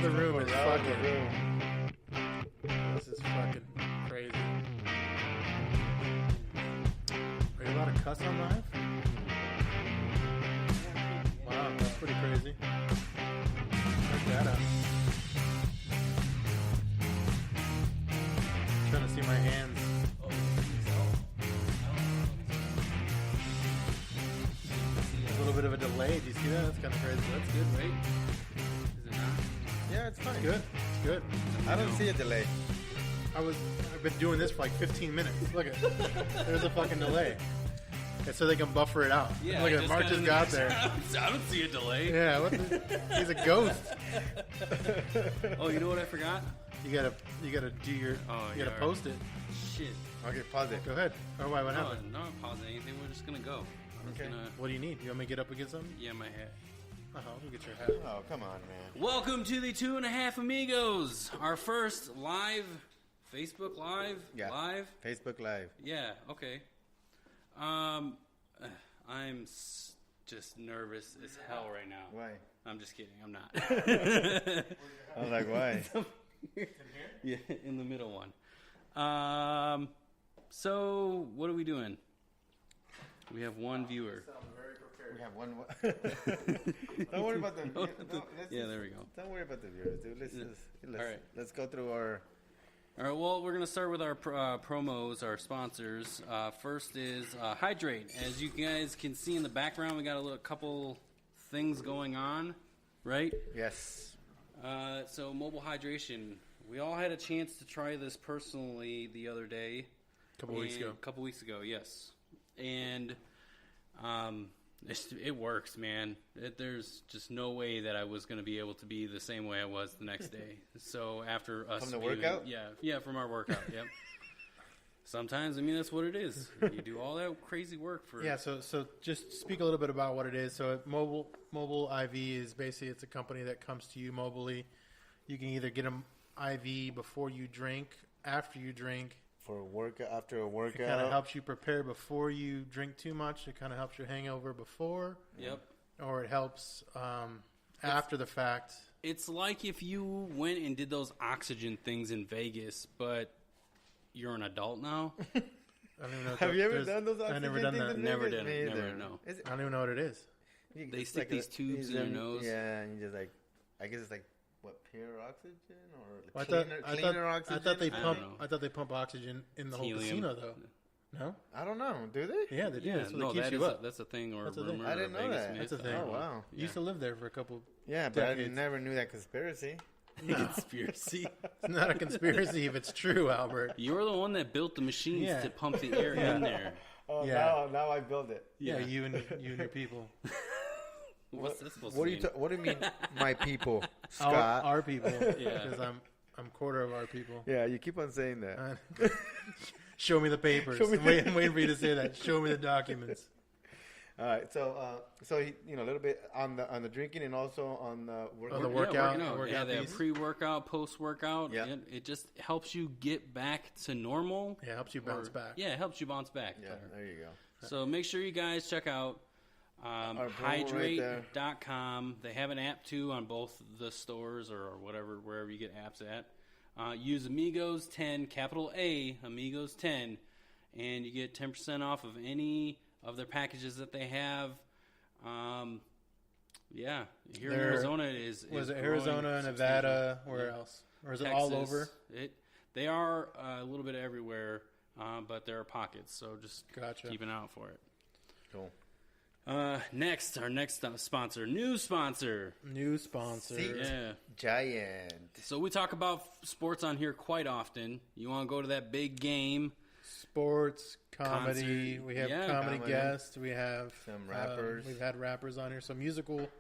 other room is Around the fucking. room. This is fucking crazy. Are you allowed to cuss on live? Wow, that's pretty crazy. Check that out. Trying to see my hands. A little bit of a delay. Do you see that? That's kind of crazy. That's good, right? Is it not? Yeah, it's fine. Good. It's good. I don't see a delay. I've been doing this for like 15 minutes. Look at there's a fucking delay. And so they can buffer it out. Yeah, Look I at Mark just got there. I don't see a delay. Yeah, he's a ghost. Oh, you know what I forgot? You gotta do your Oh, you gotta yeah. post it. Shit. Okay, pause it. Go ahead. Oh why, what No, happened? no, pause anything. We're just gonna go. I'm just Okay. gonna. What do you need? You want me to get up and get something? Yeah, my head. Oh, we'll get your hat. Oh, come on, man. Welcome to the 2.5 Amigos. Our first live Facebook Live. Yeah. Live. Facebook Live. Yeah. Okay. I'm just nervous as hell right now. Why? I'm just kidding. I'm not. I was like, why? Yeah, in the middle one. So what are we doing? We have one viewer. We have one. Don't worry about the. Yeah, there we go. Don't worry about the viewers, dude. All right. Let's go through our. All right, well, we're going to start with our promos, our sponsors. First is Hydrate. As you guys can see in the background, we got a couple things going on, right? Yes. So mobile hydration. We all had a chance to try this personally the other day. A couple weeks ago, yes. And it works, man. There's just no way that I was going to be able to be the same way I was the next day. So after us From the workout? Yeah, from our workout. Yep. Sometimes, I mean, that's what it is. You do all that crazy work for. Yeah, so just speak a little bit about what it is. So mobile IV is basically it's a company that comes to you mobilely. You can either get an IV before you drink, after you drink. For a workout, after a It workout. kind of helps you prepare before you drink too much. It kind of helps your hangover before. Yep. Or it helps after the fact. It's like if you went and did those oxygen things in Vegas, but you're an adult now. I don't even know. What Have you ever there's- done those? I've never done that. Never did it. Never, no. Is it, I don't even know what it is. They it's stick these tubes in your nose. Yeah, and you just like, I guess it's like what, pure oxygen or Well, cleaner oxygen? I thought they pump oxygen in the whole Helium. casino though. No. I don't know. Do they? Yeah, they do. Yeah, That's what no, keeps that you is up. that's a thing or That's a a thing. rumor. I didn't or know Vegas that. myth. That's a thing. I don't Oh, know. wow. You used to live there for a couple. Yeah, but I Decades. never knew that conspiracy. No. Conspiracy. It's not a conspiracy if it's true, Albert. You're the one that built the machines Yeah. to pump the air in there. Oh, Yeah. now I build it. Yeah, you and your people. What's this supposed What to do mean? What do you mean, my people, Our, Scott? our people. Yeah. Because I'm quarter of our people. Yeah, you keep on saying that. Show me the papers. Show me I'm waiting for you to say that. Show me the documents. All right, so a little bit on the drinking and also on the workout. On the Yeah, workout. working out. workout Yeah, they have piece. pre-workout, post-workout. Yeah. It just helps you get back to normal. Yeah, helps you bounce back. Yeah, it helps you bounce back. Yeah, there you go. So make sure you guys check out Our promo right there. hydrate.com. They have an app too on both the stores or whatever, wherever you get apps at. Use Amigos 10, capital A, Amigos 10, and you get 10% off of any of their packages that they have. Yeah, here in They're- Arizona it is. Was it growing Arizona, Nevada, where Yeah. else? Or is it all Texas. over? They are a little bit everywhere, but there are pockets, so just Gotcha. keep an eye out for it. Cool. Next, our next sponsor, new sponsor. New sponsor. See? Yeah. Giant. So we talk about sports on here quite often. You want to go to that big game. Sports, comedy. Concert. We have Yeah. comedy Comedy. guests. We have Some rappers. We've had rappers on here. Some musical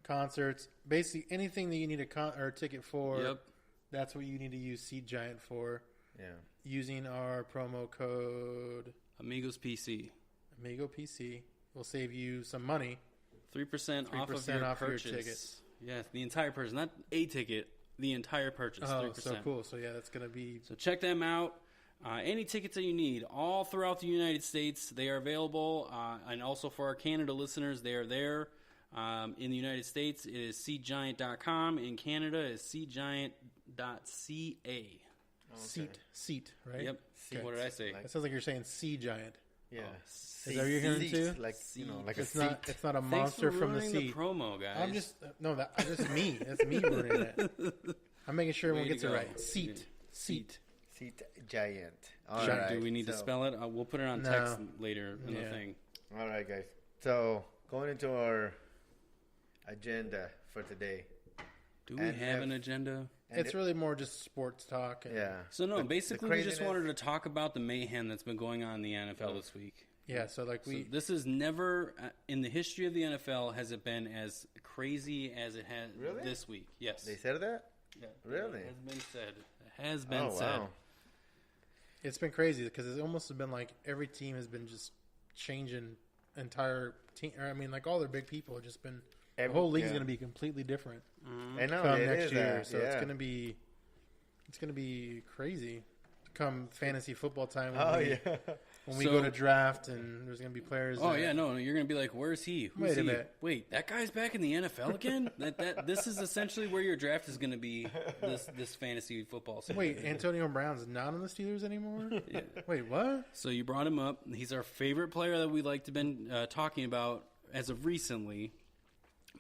concerts. Basically, anything that you need a ticket for. Yep. That's what you need to use Seat Giant for. Yeah. Using our promo code Amigos PC. AmigoPC will save you some money. 3% off of 3% your off of your purchase. ticket. Yes, the entire purchase. Not a ticket, the entire purchase. Oh, 3%. so cool. So yeah, that's gonna be So check them out. Any tickets that you need, all throughout the United States, they are available. And also for our Canada listeners, they are there. In the United States, it is seatgiant.com. In Canada, it's seatgiant.ca. Seat, right? Yep. Okay. What did I say? That sounds like you're saying sea giant. Yeah. Is that what you're hearing too? Like, you know, like It's a not. seat. It's not a Thanks monster for from the ruining sea. promo, guys. I'm just that's me. That's me ruining it. I'm making sure everyone Way to gets it go. right. Seat. Seat giant. All Giant. right. Do we need to so- spell it? We'll put it on No. text later in the Yeah. thing. All right, guys. So going into our agenda for today. Do we And have if- an agenda? And It's really more just sports talk. And, yeah. So no, The basically we just craziness- wanted to talk about the mayhem that's been going on in the NFL this week. Yeah. So like So we. this is never in the history of the NFL has it been as crazy as it has Really? this week. Yes, They said that? Yeah, Really? it has been said. It has been Oh, said. wow. It's been crazy because it's almost been like every team has been just changing entire team. Or, I mean, like all their big people have just been. The whole league's going to be completely different I know, come it next is year. that, So it's yeah. going to be. It's going to be crazy. Come fantasy football time. When Oh, we, yeah. When we So- go to draft and there's going to be players. Oh that- yeah, no, you're gonna be like, where's he? Who's Wait a he? minute. Wait, that guy's back in the NFL again? This is essentially where your draft is gonna be this fantasy football season. Wait, Antonio Brown's not on the Steelers anymore? Wait, what? So you brought him up. He's our favorite player that we like to been talking about as of recently.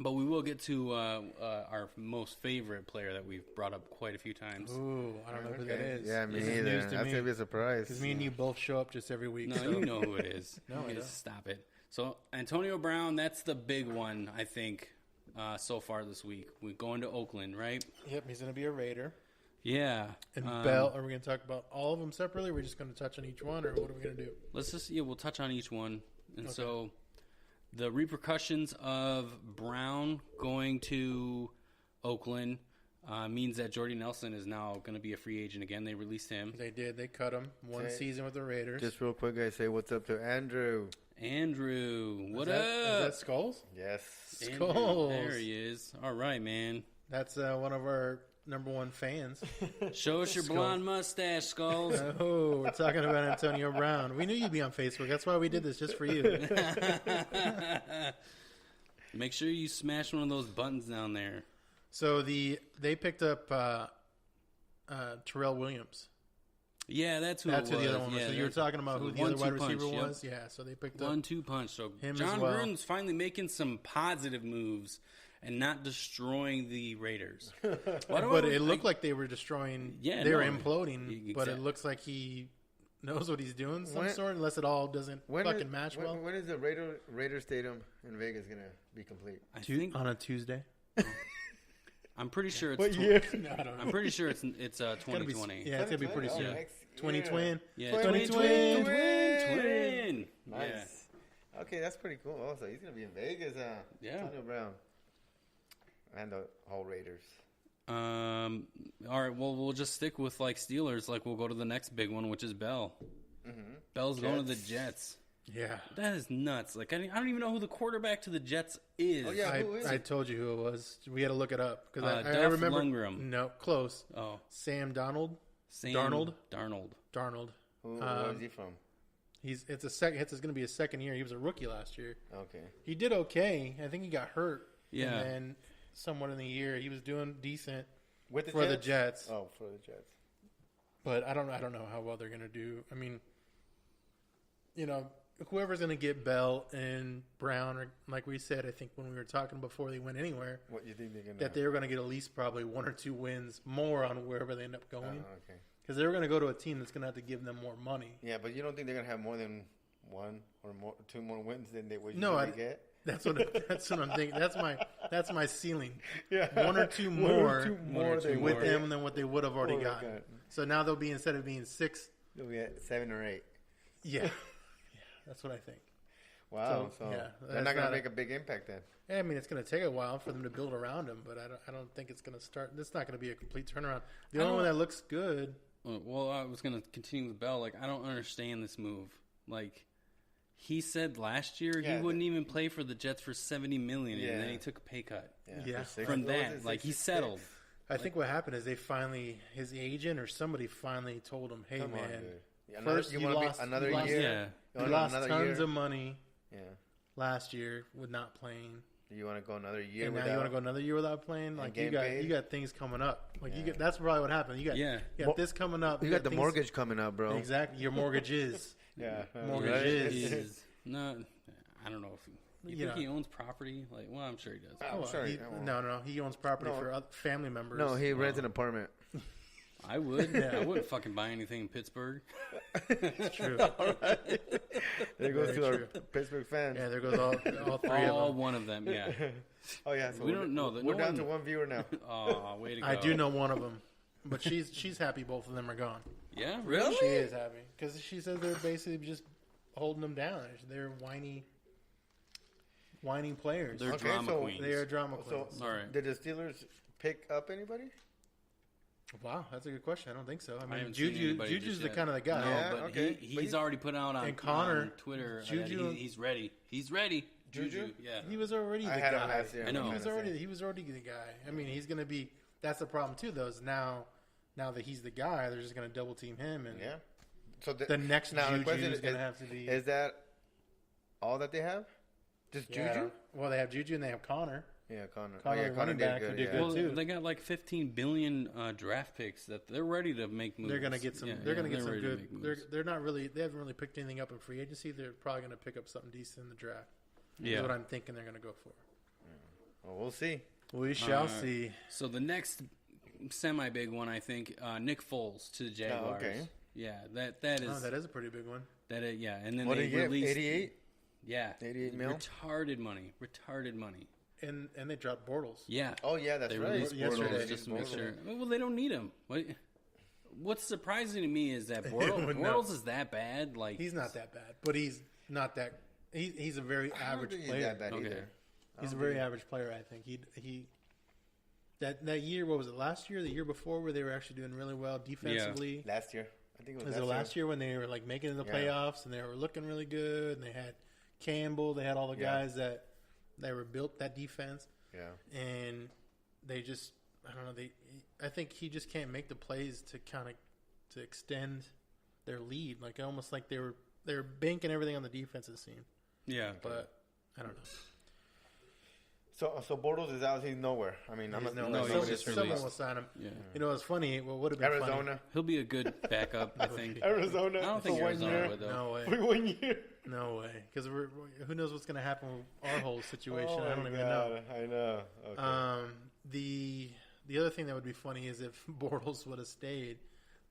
But we will get to our most favorite player that we've brought up quite a few times. Ooh, I don't know who that Okay. is. Yeah, me This is neither. news to That's me. going to be a surprise. Because me and you both show up just every week. No, so. you know who it is. No, You I just don't. stop it. So Antonio Brown, that's the big one, I think, so far this week. We're going to Oakland, right? Yep, he's going to be a Raider. Yeah. And Bell, are we going to talk about all of them separately? Or are we just going to touch on each one, or what are we going to do? We'll touch on each one. And so the repercussions of Brown going to Oakland means that Jordy Nelson is now going to be a free agent again. They released him. They did. They cut him one Okay. season with the Raiders. Just real quick, guys, say what's up to Andrew. Andrew, what Is up? that Skulls? Yes. Andrew, Skulls. there he is. All right, man. That's one of our number one fans. Show us your Skulls. blonde mustache, Skulls. Oh, we're talking about Antonio Brown. We knew you'd be on Facebook. That's why we did this, just for you. Make sure you smash one of those buttons down there. So they picked up Terrell Williams. Yeah, that's who That's it who was. the other one was. Yeah, So you were that's- talking about so who the other 1-2 wide receiver punch, yep. was? Yeah, so they picked up 1-2 punch. So him as John well. Gruden's finally making some positive moves and not destroying the Raiders. But it looked like they were destroying. Yeah, they were no, imploding. But it exact- looks like he knows what he's doing, some When- sort, unless it all doesn't fucking match well. When is the Raider Stadium in Vegas going to be complete? I think On a Tuesday. I'm pretty sure it's. What year? No, I don't know. I'm pretty sure it's Gotta be- 2020. yeah, it's gonna be pretty Oh, soon. next year. 2020. Yeah, 2020. twin. Nice. Okay, that's pretty cool. Also, he's gonna be in Vegas. Yeah. Antonio Brown and the whole Raiders. Yeah. All right. Well, we'll just stick with like Steelers. Like we'll go to the next big one, which is Bell. Mm-hmm. Bell's going to the Jets. Yeah. That is nuts. Like I don't even know who the quarterback to the Jets is. Oh, yeah. Who is I it? told you who it was. We had to look it up because I Duff remember. Lundgren. No, close. Oh, Sam Donald. Sam Darnold? Darnold. Where is he from? It's a second. It's going to be his second year. He was a rookie last year. Okay. He did okay. I think he got hurt. Yeah. And then somewhat in the year, he was doing decent With the for Jets? the Jets. Oh, for the Jets. But I don't know how well they're going to do. I mean, whoever's going to get Bell and Brown, or like we said, I think when we were talking before they went anywhere, What you think they're gonna? that they were going to get at least probably 1 or 2 wins more on wherever they end up going. Okay. Because they were going to go to a team that's going to have to give them more money. Yeah, but you don't think they're gonna have more than 1 or more, 2 more wins than they would No, usually get? That's what I'm thinking. That's my ceiling. Yeah. 1 or 2 One more, or two more they with would. them than what they would have already Already gotten. got. So now they'll be, instead of being 6, They'll be at 7 or 8. yeah, that's what I think. Wow. So, So, yeah, they're that's not gonna not make a big impact then. I mean, it's going to take a while for them to build around him, but I don't think it's going to start. It's not going to be a complete turnaround. The only one that looks good. Well, I was going to continue with Bell. Like I don't understand this move. Like he said last year Yeah, he wouldn't even play for the Jets for $70 million, and then Yeah. he took a pay cut. Yeah. for six- From what was that, it, like he 66? settled. I think what happened is his agent or somebody finally told him, "Hey, Come on, man, dude. Yeah, first you you wanna be lost another you lost- year. Yeah. You You want lost another tons year? of money Yeah. last year with not playing. You want to go another year And now without? you want to go another year without playing? Like getting paid? you got things coming up. Like Yeah. that's probably what happened. You got Mo- this coming up. You got the things- mortgage coming up, bro. Exactly. Your mortgage is. Yeah. Mortgage right? is. No, I don't know if you You think know. he owns property. Like, well, I'm sure he does. I'm sure. No. He owns property No. for family members. No, he rents an apartment. I would. Yeah. I wouldn't fucking buy anything in Pittsburgh. It's true. There goes Very to our true. Pittsburgh fans. Yeah, there goes all three All of them. one of them. Yeah. Oh yeah. So We don't know that We're no down one- to one viewer now. Oh, way to go. I do know one of them, but she's happy both of them are gone. Yeah, really? She is happy because she says they're basically just holding them down. They're whiny players. They're Okay, drama so queens. They are drama So queens. All right. did the Steelers pick up anybody? Wow, that's a good question. I don't think so. I mean, haven't seen anybody Juju's just the yet. kind of the guy. No, Yeah, but okay. he's But he- already put out on, And Connor, on Twitter that Juju- he's ready. He's ready. Juju? Yeah. He was already the I had him guy. last year. I know. He was already the guy. I mean, he's going to be. That's the problem too, though. Is now that he's the guy, they're just going to double team him, and Yeah. So the next now the Juju question is going to have to be. Is that all that they have? Just Yeah. Juju? Well, they have Juju and they have Connor. Yeah, Connor. Connor, yeah, the running back, who did yeah. good. Well, too. they got like 15 billion draft picks that they're ready to make moves. They're going to get some. Yeah, they're going to get some ready to good. make moves. They're not really. They haven't really picked anything up in free agency. They're probably going to pick up something decent in the draft. Yeah. Is what I'm thinking they're going to go for. Well, we'll see. We shall Alright. see. So the next semi big one, I think, Nick Foles to the Jaguars. okay. Yeah, that is Oh, that is a pretty big one. yeah, and then What they did he get? released 88? Yeah, 88 mil? retarded money. And they dropped Bortles. Yeah. Oh, yeah, that's They right. released Yesterday. Bortles just to make Bortles. sure. Well, they don't need him. What's surprising to me is that would know. Bortles is that bad. Like He's not that bad, but he's not that. He's a very I don't average think he's player. that bad Okay. either. He's a very average player. I think he. That year, what was it? Last year, the year before, where they were actually doing really well defensively. Last year. I think it was Was it last year when they were like making it in the Yeah. playoffs and they were looking really good and they had Campbell, they had all the Yeah. guys that they were built that defense Yeah. and they just I don't know I think he just can't make the plays to kind of to extend their lead like almost like they were banking everything on the defensive scene yeah, but I don't know. So Bortles is out. He's nowhere. I mean, I'm He's not. no, I'm he's not- just someone released. will sign him. yeah. You know, it's funny. What would have been Arizona. He'll be a good backup, I think. Arizona. I don't think for 1 Arizona year. would funny. though. No way. For 1 year. No way. Because who knows what's going to happen with our whole situation? Oh I don't my even know. God, I know. Okay. The other thing that would be funny is if Bortles would have stayed,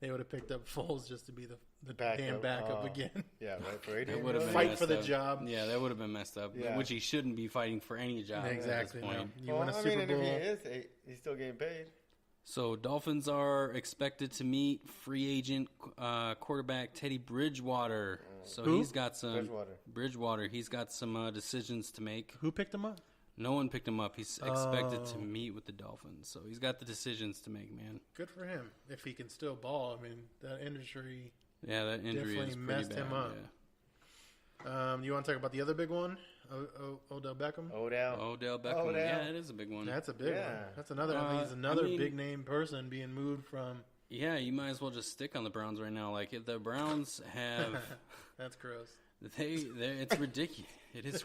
they would have picked up Foles just to be the damn backup Oh. again. Yeah, right. For 80 That would have been Fight messed for the up. job. Yeah, that would have been messed up. Yeah. Which he shouldn't be fighting for any job Exactly. at this No. point. You win a I Super mean, and Bowl. if he is, he's still getting paid. So Dolphins are expected to meet free agent quarterback Teddy Bridgewater. So Who? he's got some Bridgewater. He's got some decisions to make. Who picked him up? No one picked him up. He's expected to Oh. meet with the Dolphins. So he's got the decisions to make, man. Good for him. If he can still ball, I mean, that industry. Yeah, that injury Definitely is pretty messed bad. him up. Yeah. You want to talk about the other big one, Odell Beckham? Odell. Odell Beckham. Odell. Yeah, it is a big one. That's a big Yeah. one. That's another. He's I another mean- big name person being moved from. Yeah, you might as well just stick on the Browns right now. Like if the Browns have, That's gross. it's ridiculous. It is.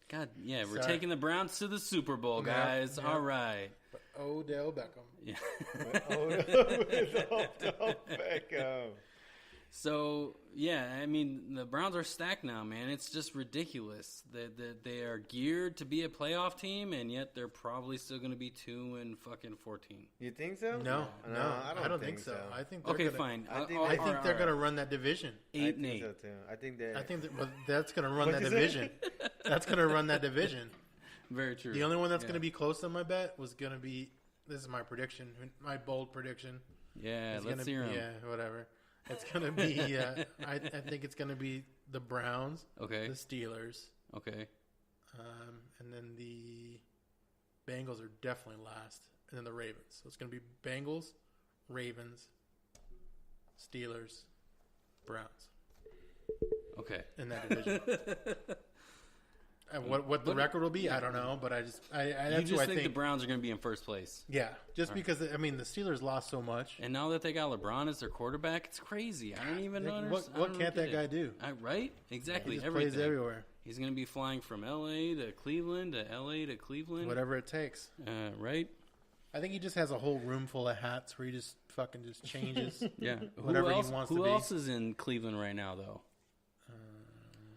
God, yeah, we're Sorry. taking the Browns to the Super Bowl, Yeah, guys. yeah. All right. But Odell Beckham. Yeah. Odell Beckham. So yeah, I mean the Browns are stacked now, man. It's just ridiculous that they are geared to be a playoff team, and yet they're probably still going to be 2-14. You think so? No, I don't think so. I think they're Okay, gonna, fine. I think- I think they're going to run that division. 8 and I 8. think so too. I think that. I think that's going to run that What'd you say? division. That's going to run that division. Very true. The only one that's Yeah. going to be close on my bet was going to be. This is my prediction, my bold prediction. Yeah, It's let's gonna, hear 'em. Yeah, whatever. It's going to be. I think it's going to be the Browns, Okay. the Steelers, Okay. and then the Bengals are definitely last, and then the Ravens. So it's going to be Bengals, Ravens, Steelers, Browns Okay. in that division. What the record will be, I don't know, but I You that's just who I think the think. Browns are going to be in first place. Yeah, just because I mean the Steelers lost so much. And now that they got LeBron as their quarterback, it's crazy. I don't even know. What can't that guy do? Right? Exactly. He just Everything. plays everywhere. He's going to be flying from L.A. to Cleveland to L.A. to Cleveland. Whatever it takes. Right? I think he just has a whole room full of hats where he just fucking just changes. Yeah. Whatever who he else, wants who to be. else is in Cleveland right now, though?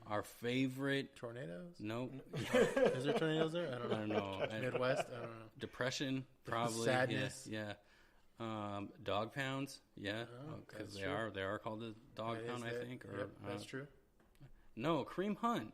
Our favorite. Tornadoes? Nope. Is there tornadoes there? I I don't don't know. know. Midwest? I don't know. Depression, probably. Sadness. Yeah. Dog pounds. Yeah. Oh, Because that's they are called the dog That pound, is I it. think. Or Yep, that's true. No, Kareem Hunt.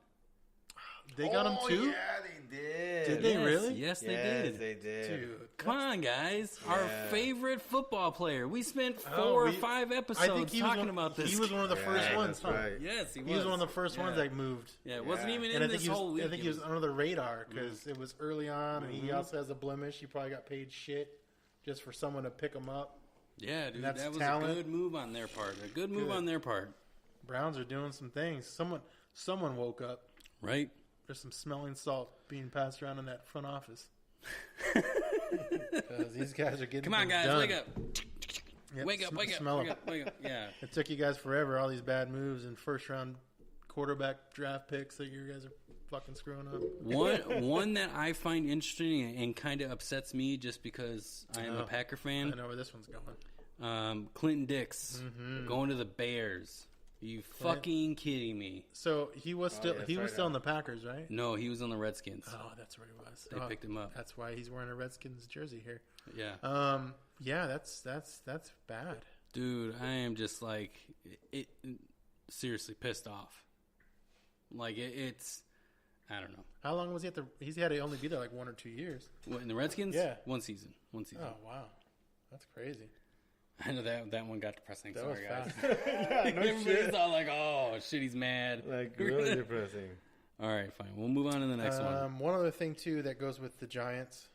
They got him too? Yeah, they did. Did they Yes, really? Yes, they Yes, did. they did. Dude. Come on, guys. Our Yeah. favorite football player. We spent 4 Oh, or 5 episodes talking about this. He was one of the first Yeah, ones, that's huh? right. Yes, he was. He was one of the first ones Yeah. that moved. Yeah, it wasn't Yeah. even And in I think this he was, whole week. I think It he was was- under the radar because it was early on, and he also has a blemish. He probably got paid shit just for someone to pick him up. Yeah, dude, that's that was talent. a good move on their part. A good move Good. on their part. Browns are doing some things. Someone woke up. Right? There's some smelling salt being passed around in that front office. Because these guys are getting Come on, things guys, done. wake up. Yep, Wake up, wake up, smell wake 'em. up, wake up. Yeah. It took you guys forever, all these bad moves and first round quarterback draft picks that you guys are fucking screwing up. One that I find interesting and kind of upsets me just because I am a Oh. Packer I fan. know where this one's going. Clinton Dix going to the Bears. Are you fucking kidding me? So he was still yes, he was right still now. in the Packers, right? No, he was on the Redskins. Oh, that's where he was. They picked him up. That's why he's wearing a Redskins jersey here. Yeah. Yeah, that's bad. Dude, I am just like it seriously pissed off. Like it's I don't know. How long was he at the? He's had to only be there like 1 or 2 years. What, in the Redskins? Yeah. One season. Oh wow, that's crazy. I know that one got depressing. That Sorry, was guys. fast. Yeah, no Everybody's shit. all like, "Oh shit, he's mad." Like, really depressing. All right, fine. We'll move on to the next one. One other thing too that goes with the Giants.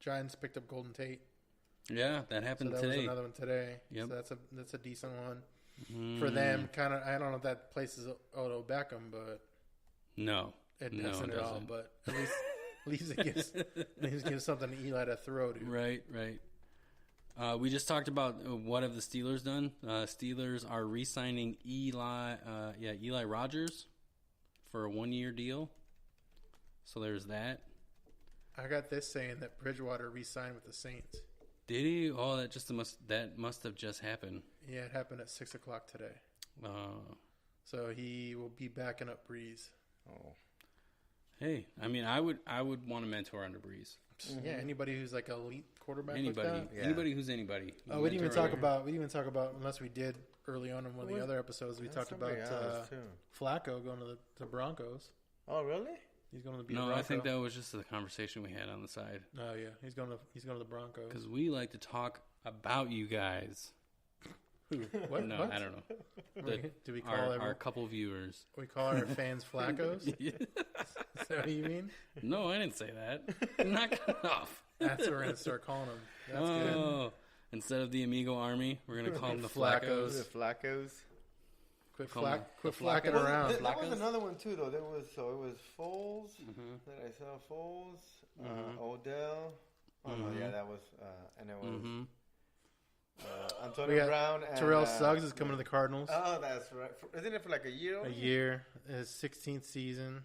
Giants picked up Golden Tate. Yeah, that So happened that was today. another one today. Yep. So that's a decent one for them. Kind of. I don't know if that places Odo Beckham, but No, it no, doesn't it at all. doesn't. But at least it gives something to Eli to throw to. Right. We just talked about what have the Steelers done. Steelers are re-signing Eli Rogers for a 1-year deal. So there's that. I got this saying that Bridgewater re-signed with the Saints. Did he? Oh, that must have just happened. Yeah, it happened at 6:00 today. So he will be backing up Breeze. Oh. Hey, I mean, I would want to mentor under Breeze. Yeah, anybody who's like an elite quarterback. Like that. Yeah. Anybody who's anybody. Oh, we didn't even Mentor talk about. We didn't even talk about unless we did early on in one of the other episodes. We talked about Somebody else, too. Flacco going to the Broncos. Oh, really? He's going to be. No, a Bronco. I think that was just the conversation we had on the side. Oh yeah, he's going to the Broncos. Because we like to talk about you guys. Who? What? No, What? I don't know. Do we call Our couple viewers. we call our fans Flaccos? Is that what you mean? No, I didn't say that. Knock it off. That's what we're gonna start calling them. That's good. Oh, instead of the Amigo Army, we're gonna call them the Flaccos. Flaccos. The Flaccos. Quit Call 'em the flacking Flaccos. around. That was Flaccos? another one too, though. It was Foles that I saw. Foles, Odell. Oh no, yeah, that was and it was We Antonio got Brown and Terrell Suggs is coming to the Cardinals. Oh, that's right. Isn't it for like a year? A only? year, his 16th season.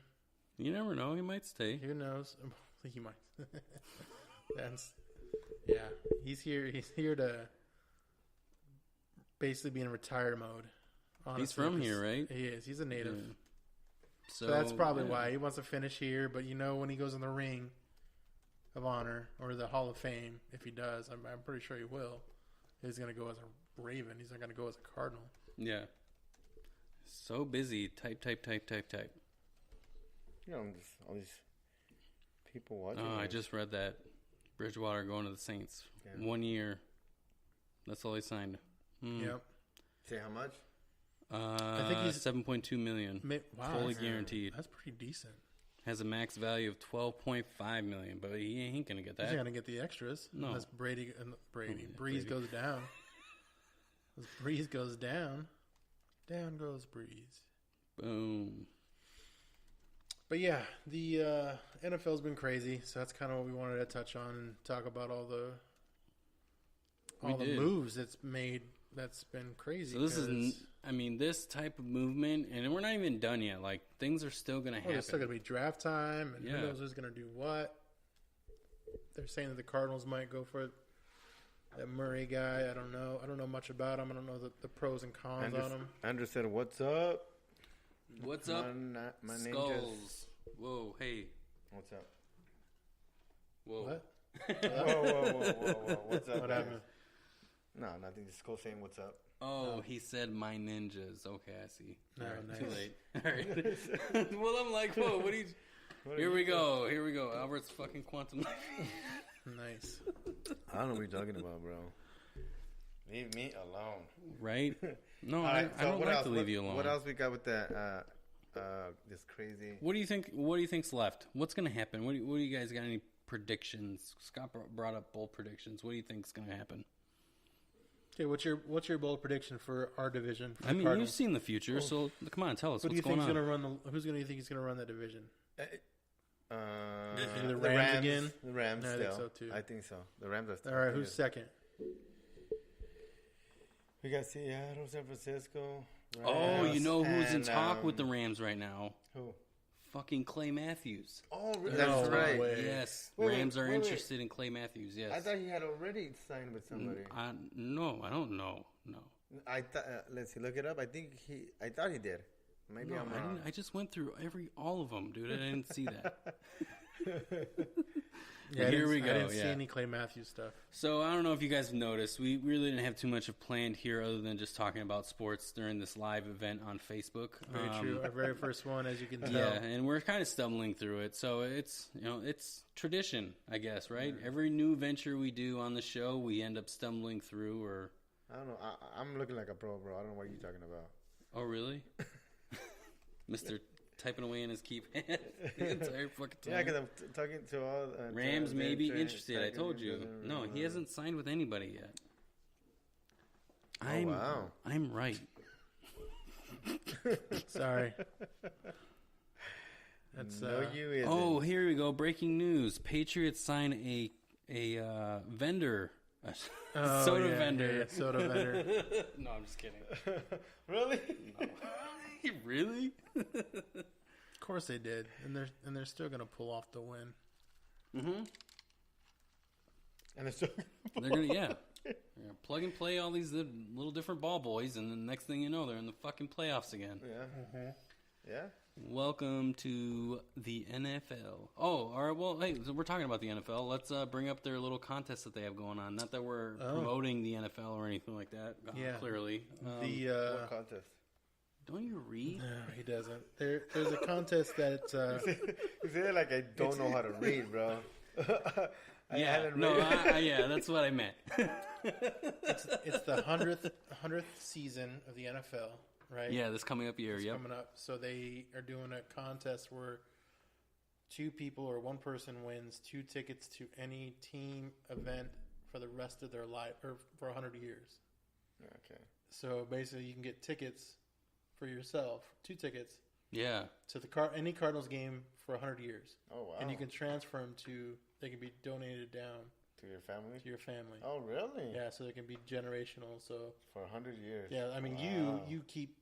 You never know; he might stay. Who knows? He might. Yeah, he's here. He's here to basically be in retire mode. Honestly, He's from 'cause here, right? He is. He's a native. Yeah. So that's probably yeah. why he wants to finish here. But when he goes in the Ring of Honor or the Hall of Fame, if he does, I'm pretty sure he will. He's going to go as a Raven. He's not going to go as a Cardinal. Yeah. So busy. Type. You know, just all these people watching. Oh, I this. just read that. Bridgewater going to the Saints. Yeah. 1 year. That's all he signed. Yep. Say how much? I think he's- $7.2 million. Wow, Fully that's- guaranteed. That's pretty decent. Has a max value of $12.5 million, but he ain't gonna get He's that. not going to get the extras. No. Unless Breeze Brady. goes down. As Breeze goes down, down goes Breeze. Boom. But yeah, the NFL's been crazy, so that's kind of what we wanted to touch on and talk about all the We did. moves it's made that's been crazy. So this is, 'cause- I mean, this type of movement, and we're not even done yet. Like, things are still going to happen. There's still gonna be draft time, and Yeah. who knows who's gonna do what. They're saying that the Cardinals might go for that Murray guy. I don't know. I don't know much about him. I don't know the pros and cons on him. Andrew said, "What's up? What's up, My ninjas. Skulls? Whoa, hey, What's up? whoa. What? Whoa. What's up? What guys? happened? No, nothing. Just Skull saying, "What's up?" Oh, he said my ninjas. Okay, I see. No, All right, nice. too late. All right. Well, I'm like, whoa, what are you... Here we go. Albert's fucking quantum. Nice. I don't know what you're talking about, bro. Leave me alone. Right? No, All I right, so don't what like else? to leave you alone. What else we got with that? This crazy. What do you think? What do you think's left? What's going to happen? What do you guys got? Any predictions? Scott brought up bold predictions. What do you think's going to happen? Okay, what's your bold prediction for our division? For I mean, Cardinals? you've seen the future, so come on, tell us Who do what's you going think's on. gonna run the? Who's gonna you think is gonna run that division? The Rams again? The Rams. No, I still. think so, too. I think so. The Rams are still. All right, who's second? We got Seattle, San Francisco. Oh, Rams, you know who's in and, talk with the Rams right now? Who? Fucking Clay Matthews. Oh, No that's right. way. Yes, Wait, Rams are wait. interested in Clay Matthews. Yes. I thought he had already signed with somebody. No, I don't know. No. I thought. Let's see. Look it up. I thought he did. Maybe No, I'm I wrong. didn't. I just went through all of them, dude. I didn't see that. Yeah, I Here didn't- we go, I didn't see yeah. any Clay Matthews stuff. So I don't know if you guys have noticed, we really didn't have too much of planned here, other than just talking about sports during this live event on Facebook. Very true. Our very first one, as you can tell. Yeah, and we're kind of stumbling through it. So it's it's tradition, I guess, right? Every new venture we do on the show, we end up stumbling through. Or I don't know. I'm looking like a pro, bro. I don't know what you're talking about. oh, really, Mister typing away in his keypad the entire fucking time. Yeah, because I'm talking to all Rams may be interested. I talking told to you. them. No, he hasn't signed with anybody yet. Oh, wow. I'm right. Sorry. That's No, you isn't. Oh, here we go. Breaking news. Patriots sign a vendor. A oh, soda yeah, vendor. yeah, soda vendor. No, I'm just kidding. Really? Really? Of course they did, and they're still gonna pull off the win. Mm-hmm. And it's They're gonna They're gonna plug and play all these little different ball boys, and the next thing you know, they're in the fucking playoffs again. yeah. Yeah. Welcome to the NFL. Oh, all right. Well, hey, so we're talking about the NFL. Let's bring up their little contest that they have going on. Not that we're promoting the NFL or anything like that. Yeah. Clearly. What contest? Don't you read? No, he doesn't. There's a contest that You say it like I don't know how to read, bro. I haven't read. Yeah, that's what I meant. it's the 100th season of the NFL, right? Yeah, this coming up year. It's Yep. coming up. So they are doing a contest where two people or one person wins 2 tickets to any team event for the rest of their life, or for 100 years. Okay. So basically, you can get tickets for yourself, 2 tickets Yeah. to the any Cardinals game for 100 years, Oh, wow. and you can transfer them to. They can be donated down To your family? to your family. Oh, really? Yeah, so they can be generational. So For 100 years. yeah, I mean Wow. you keep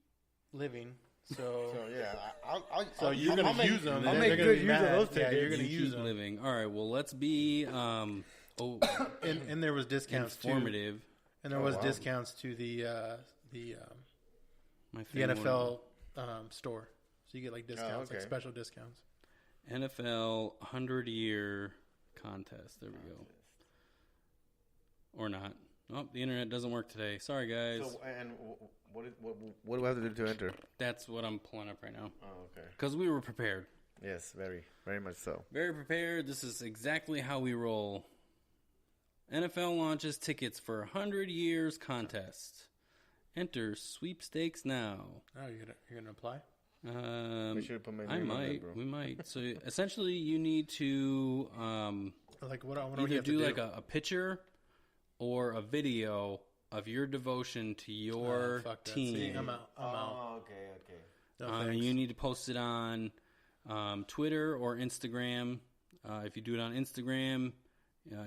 living. So So, yeah. so you're I'll gonna make- use them. I'll They're make gonna good be use mad. of those Yeah, tickets. you're gonna You use keep them. living. All right. Well, let's be And there was discounts too. informative. And there Oh, was wow. discounts to the My the favorite NFL store. So you get like discounts, like okay. special discounts. NFL 100-year contest. There we go. Or not. Oh, the internet doesn't work today. Sorry, guys. So, and what do I have to do to enter? That's what I'm pulling up right now. Oh, okay. Because we were prepared. Yes, very, very much so. Very prepared. This is exactly how we roll. NFL launches tickets for 100 years contest. Enter sweepstakes now. Oh, you're gonna apply? We should put my I name on that, might. bro. We might. So essentially, you need to Like what? What do either you have do to like a picture or a video of your devotion to your fuck that. team. See, I'm out. Oh, okay. No, thanks. You need to post it on Twitter or Instagram. If you do it on Instagram,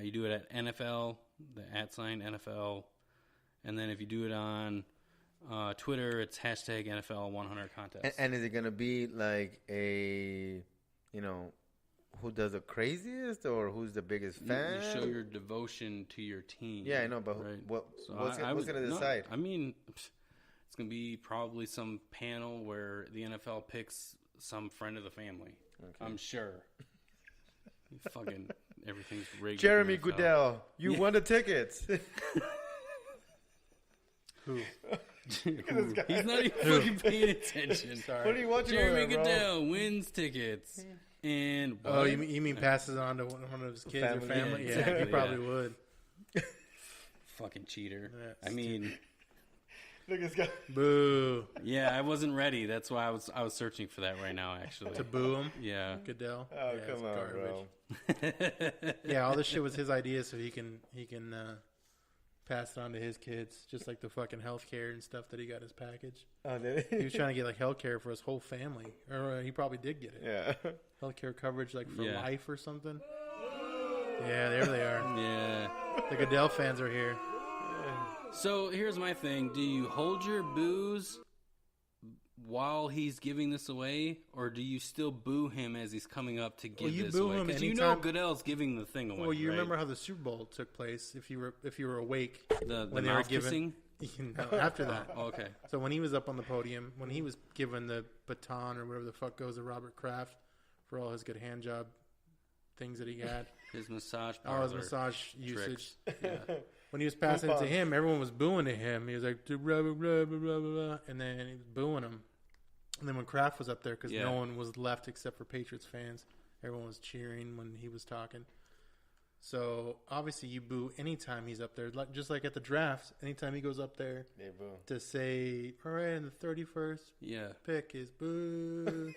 you do it at NFL, the @ NFL, And then if you do it on Twitter, it's hashtag NFL 100 contest. And is it gonna be like a, who does the craziest or who's the biggest fan? You show your devotion to your team. Yeah, I know, but right? what's gonna decide? I mean, it's gonna be probably some panel where the NFL picks some friend of the family. Okay. I'm sure. Fucking everything's rigged. Jeremy Goodell, you won the tickets. Who? He's not even fucking paying attention. Sorry. What are you watching? Jeremy Goodell wins tickets. And what? Oh, you mean passes on to one of his kids or family? Yeah, Yeah, exactly, he probably would. Fucking cheater. Yeah, I mean, look at this guy. Boo. yeah, I wasn't ready. That's why I was searching for that right now, actually. To boo him? Yeah. Goodell? Oh, Yeah, come it's on, garbage. bro. Yeah, all this shit was his idea so he can pass it on to his kids, just like the fucking healthcare and stuff that he got his package. Oh, did He was trying to get like healthcare for his whole family, or he probably did get it. Yeah. Healthcare coverage like for Yeah. life or something. Yeah, there they are. Yeah. The Goodell fans are here. So here's my thing. Do you hold your boos while he's giving this away, or do you still boo him as he's coming up to give you this boo away? him Because anytime- Goodell's giving the thing away. Well, you right? remember how the Super Bowl took place if you were awake the when they were mouth giving kissing? after that. Oh, okay. So when he was up on the podium, when he was given the baton or whatever the fuck goes to Robert Kraft for all his good hand job things that he had, His massage all parlor his massage usage. tricks. Yeah. When he was passing it to him, everyone was booing to him. He was like, blah, blah, blah, blah, blah, blah, and then he was booing him. And then when Kraft was up there, because no one was left except for Patriots fans, everyone was cheering when he was talking. So obviously you boo anytime he's up there, like just like at the draft. Anytime he goes up there They boo. to say, "All right, and the 31st Yeah. pick is boo,"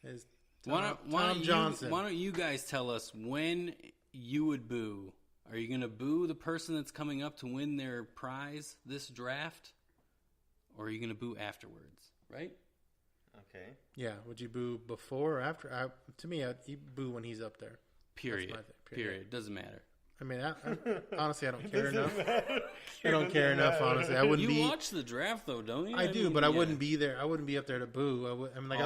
is Why Tom don't Johnson. why don't you guys tell us when you would boo? Are you going to boo the person that's coming up to win their prize this draft? Or are you going to boo afterwards? Right? Okay. Yeah, would you boo before or after? To me, you boo when he's up there. Period. That's my thing. Period. Doesn't matter. I mean, honestly, I don't care enough. I don't care enough, honestly. I wouldn't You be. watch the draft, though, don't you? I do, mean, but I yeah. wouldn't be there. I wouldn't be up there to boo. I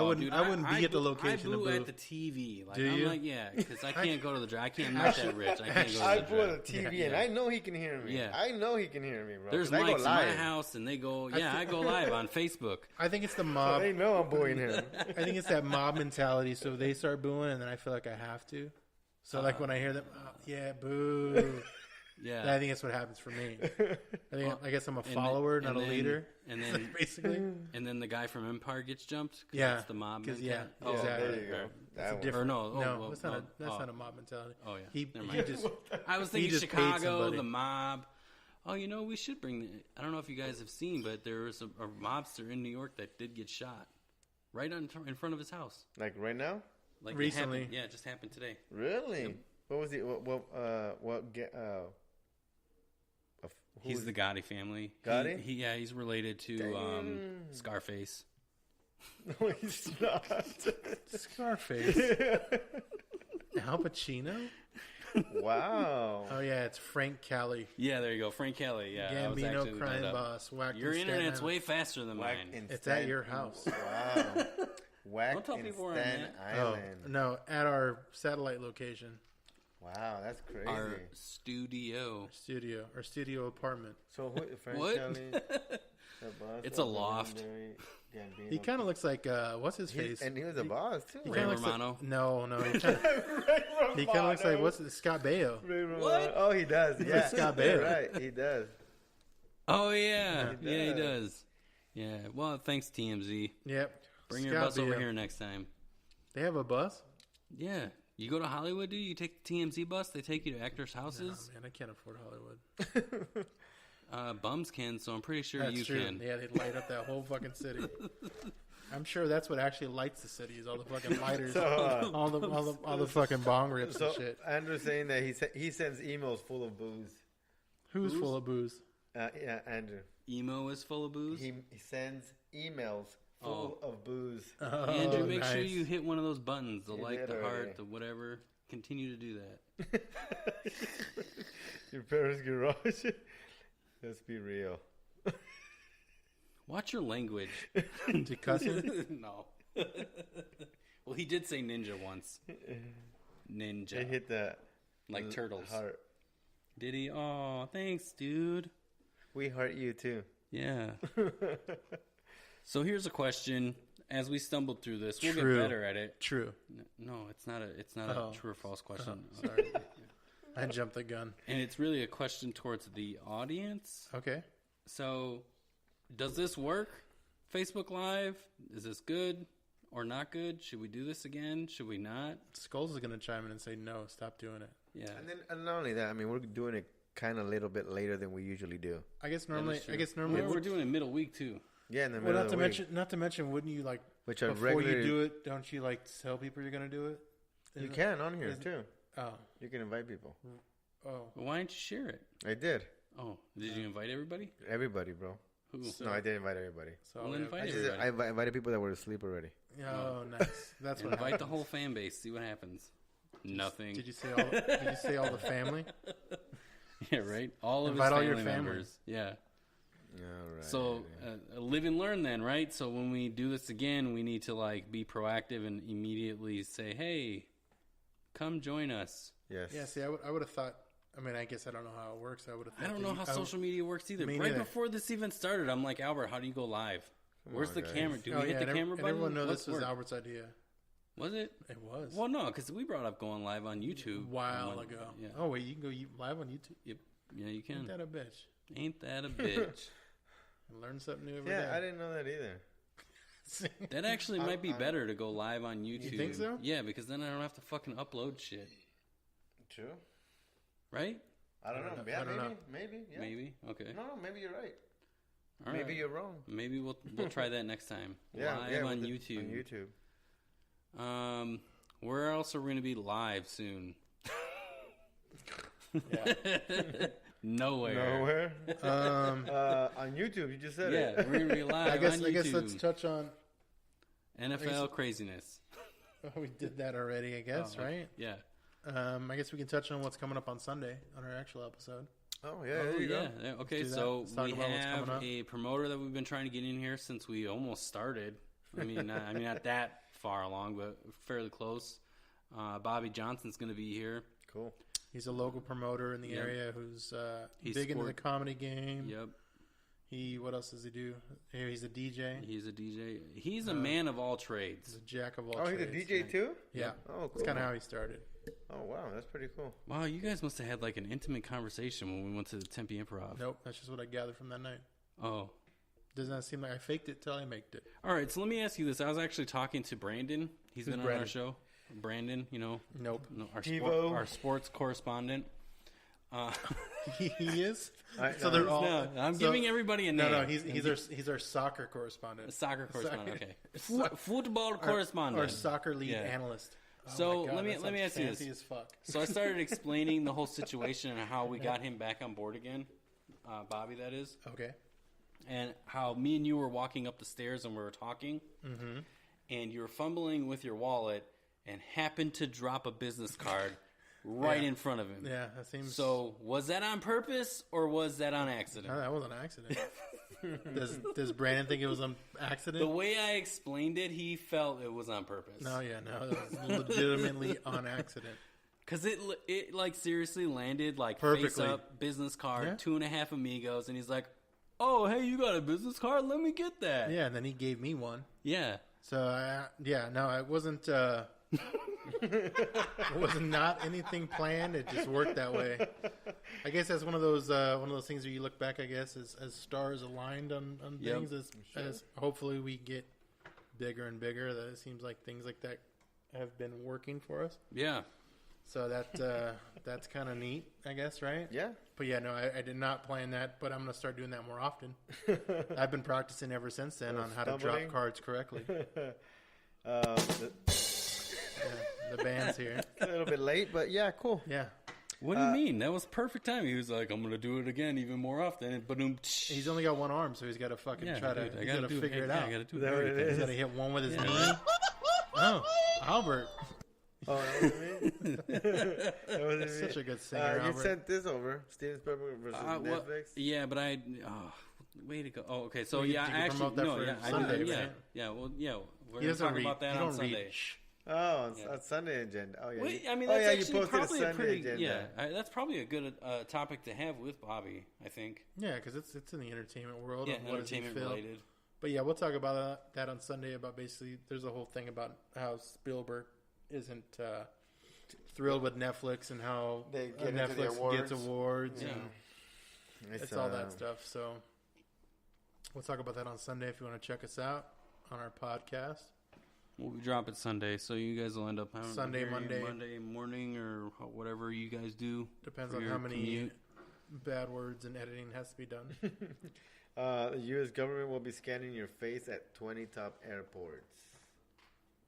wouldn't. Dude, I wouldn't be at the location I to boo boo. at the TV. Like, Do I'm you? like, yeah, because I can't go to the draft. I'm not that rich. I can't go to the I draft. put a TV Yeah. and I know he can hear me. Yeah. I know he can hear me, bro. There's 'Cause I go mics in my live. house, and they go, I go live on Facebook. I think it's the So mob. they know I'm booing him. I think it's that mob mentality. So they start booing, and then I feel like I have to. So like when I hear them, yeah, boo. Yeah. I think that's what happens for me. I guess I'm a follower, not a leader. And then, Basically, and then the guy from Empire gets jumped. 'Cause Yeah, that's the mob. 'cause, mentality. yeah, Oh, exactly. There you go. That one. different. Or no, well, that's no, not a mob mentality. Oh yeah. He Never he mind. just I was he thinking just paid Chicago, somebody. the mob. Oh, we should bring. I don't know if you guys have seen, but there was a mobster in New York that did get shot, right in front of his house. Like right now? Like Recently. it just happened today. Really? What was he? He's the Gotti family. Gotti? He's related to Damn. Scarface. No, he's not. Scarface. Al Pacino. Wow. Oh yeah, it's Frank Kelly. Yeah, there you go, Frank Kelly. Yeah, I was actually Gambino looking crime that up. boss. Whacked Your in Staten internet's Island. way faster than Whack mine. in It's Stan- at your house. Wow. Whack Don't tell in people where I'm Staten at. Oh Island. no, at our satellite location Wow, that's crazy. Our studio. studio apartment. So Frank What? Kelly, the boss It's of a loft. legendary Gambino. He kind of looks like what's his face? And he was a boss too. He Ray kinda looks Romano? Like, no. He kind of looks like what's it? Scott Baio. Ray Romano. What? Oh, he does. Yeah, Scott you're Baio. right. He does. Oh yeah, He yeah, he does. does. Yeah. Well, thanks TMZ. Yep. Bring your Scott bus over Baio. here next time. They have a bus. Yeah. You go to Hollywood, dude. You take the TMZ bus. They take you to actors' Oh houses. man, I can't afford Hollywood. Bums can, so I'm pretty sure That's you true. can. Yeah, they light up that whole fucking city. I'm sure that's what actually lights the city is all the fucking lighters, So, all the fucking bong rips so and shit. Andrew's saying that he sends emails full of booze. Who's full of booze? Yeah, Andrew. Emo is full of booze. He sends emails full of booze. Andrew, make sure nice. you hit one of those buttons, the You like, did the already. heart, the whatever. Continue to do that. Your parents' garage. Let's be real. Watch your language. To cuss him? No. Well, he did say ninja once. Ninja. It hit that Like turtles. heart. Did he? Oh, thanks, dude. We heart you too. Yeah. So here's a question. As we stumbled through this, we'll True. get better at it. True. No, it's not Oh. a true or false question. Sorry. I jumped the gun. And it's really a question towards the audience. Okay. So, does this work? Facebook Live? Is this good or not good? Should we do this again? Should we not? Skulls is going to chime in and say, no, stop doing it. Yeah. And not only that, I mean, we're doing it kind of a little bit later than we usually do. I guess That normally, is true. I guess normally, Well, we're doing it middle week too. Yeah, in the well, middle not of to the week. mention, wouldn't you like, Which are before regular. you do it, don't you like tell people you're going to do it? You Isn't- can on here isn't- too. Oh. You can invite people. Oh. Well, why didn't you share it? I did. Oh, did you invite everybody? Everybody, bro. Who? So- No, I did invite everybody. So Well, we have- invite I everybody. invited people that were asleep already. Oh, nice. That's what Invite the happened. whole fan base. See what happens. Nothing. Did you say all the family? Yeah, right. All of Invite his all your family family. members. Yeah. All right. So live and learn then, right? So when we do this again, we need to like be proactive and immediately say, "Hey, come join us." yes. Yeah, see, I would have thought, I mean, I guess I don't know how it works. I would have I don't know how social media works either. Me Right neither. before this even started, I'm like, Albert, how do you go live? Where's on, the guys. camera? Do we hit the camera button? Everyone knows Let's this was work. Albert's idea. Was it? It was. Well, no, because we brought up going live on YouTube A while When- ago. Yeah, Oh, wait, you can go live on YouTube? yep. Yeah, you can. Ain't that a bitch? Ain't that a bitch? Learn something new every Yeah, day. I didn't know that either. That actually might be better to go live on YouTube. think so? Yeah, because then I don't have to fucking upload shit. True. Right? I don't know. Yeah, I don't know. maybe. Yeah. Maybe. Okay. No, maybe you're right. All Maybe right. you're wrong. Maybe we'll try that next time. Yeah, Live yeah, on with YouTube. On YouTube. Where else are we going to be live soon? Yeah. Nowhere. On YouTube, you just said Yeah, it. we're going to be live I guess on I guess let's YouTube. touch on. NFL craziness. We did that already, I guess, Oh, right? Yeah. I guess we can touch on what's coming up on Sunday on our actual episode. Oh, yeah, there you go. Yeah. Okay, do that. so Let's talk we about what's have coming up. a promoter that we've been trying to get in here since we almost started. I mean, not that far along, but fairly close. Bobby Johnson's going to be here. Cool. He's a local promoter in the Yep. area who's He's big into the sport- comedy game. Yep. What else does he do? He's a DJ. He's a DJ. He's a man of all trades. He's a jack of all Oh, trades. he's a DJ too? Yeah. Oh, cool. That's kind of how he started. Oh, wow, that's pretty cool. Wow, you guys must have had like an intimate conversation when we went to the Tempe Improv. Nope, that's just what I gathered from that night. Oh. Doesn't that seem like I faked it till I maked it? All right, so let me ask you this. I was actually talking to Brandon. He's Who's been on Brandon? our show. Brandon, Nope. Devo. our sports correspondent. He is. I- So they're all. No, I'm so- giving everybody a name. No, he's our soccer correspondent. A soccer correspondent. Soccer- Okay, football correspondent. Our soccer lead Yeah. analyst. Oh So, my God, let me that ask sounds you fancy this. as fuck. So I started explaining the whole situation and how we got him back on board again, Bobby, that is, Okay. and how me and you were walking up the stairs and we were talking, and you were fumbling with your wallet and happened to drop a business card right Yeah. in front of him. Yeah, that seems. So was that on purpose or was that on accident? No, that was an accident. Does Brandon think it was an accident? The way I explained it, he felt it was on purpose. No, that was legitimately on accident. Because it like seriously landed like Perfectly. face up, business card, Yeah. 2.5 amigos, and he's like, "Oh, hey, you got a business card? Let me get that." Yeah, and then he gave me one. Yeah. So it wasn't. It was not anything planned. It just worked that way. I guess that's one of those things where you look back. I guess as stars aligned on Yep. things. As hopefully we get bigger and bigger. That it seems like things like that have been working for us. Yeah. So that's kind of neat, I guess, right? Yeah. But yeah, no, I did not plan that, but I'm going to start doing that more often. I've been practicing ever since then on how to drop Stumbling. cards correctly. The band's here. A little bit late, but yeah, cool. Yeah. What do you mean? That was perfect time. He was like, "I'm gonna do it again, even more often." And boom. He's only got one arm, so he's got to fucking try to I gotta do figure it yeah, out. I gotta do Is that what it everything. is? He's got to hit one with his Yeah. knee. Oh, Albert. Oh, that wasn't me? That wasn't me? Such a good singer, You Albert. sent this over. Steven Spielberg versus Netflix. Yeah, but way to go. Oh, okay. So You yeah, can actually, promote that no, for yeah, I Sunday, do. Yeah, right? yeah. Well, yeah. We're He gonna doesn't talk read. about that You on don't Sunday. read. Shh. Oh, Yeah. on Sunday agenda. Oh, yeah. Well, I mean, oh, that's yeah, you actually posted a probably Sunday pretty. agenda. Yeah, that's probably a good topic to have with Bobby. I think. Yeah, because it's in the entertainment world. Yeah, of what does he entertainment feel. related. But yeah, we'll talk about that on Sunday. About basically, there's a whole thing about how Spielberg isn't thrilled with Netflix and how They get into the Netflix gets awards. awards. Yeah. And it's all that stuff. So we'll talk about that on Sunday if you want to check us out on our podcast. We'll drop it Sunday, so you guys will end up having Sunday, Monday Monday. morning or whatever you guys do. Depends for on your how many commute. bad words and editing has to be done. The U.S. government will be scanning your face at 20 top airports.